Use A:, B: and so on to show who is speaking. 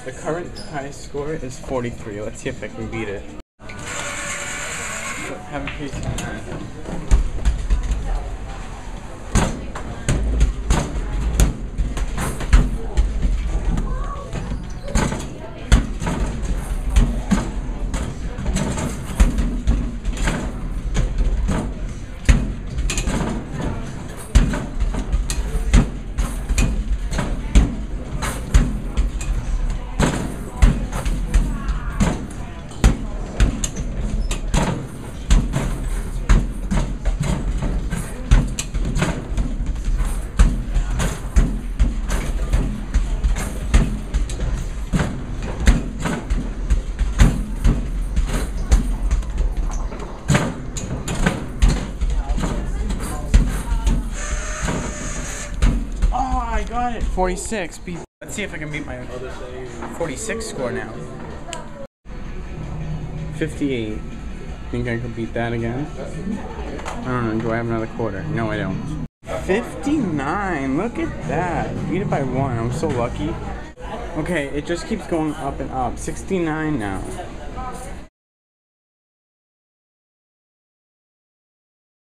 A: The current highest score is 43. Let's see if I can beat it. Have a crazy time. I got it. 46. Let's see if I can beat my 46 score now. 58. Think I could beat that again? I don't know. Do I have another quarter? No, I don't. 59. Look at that. Beat it by 1. I'm so lucky. Okay, it just keeps going up and up. 69 now.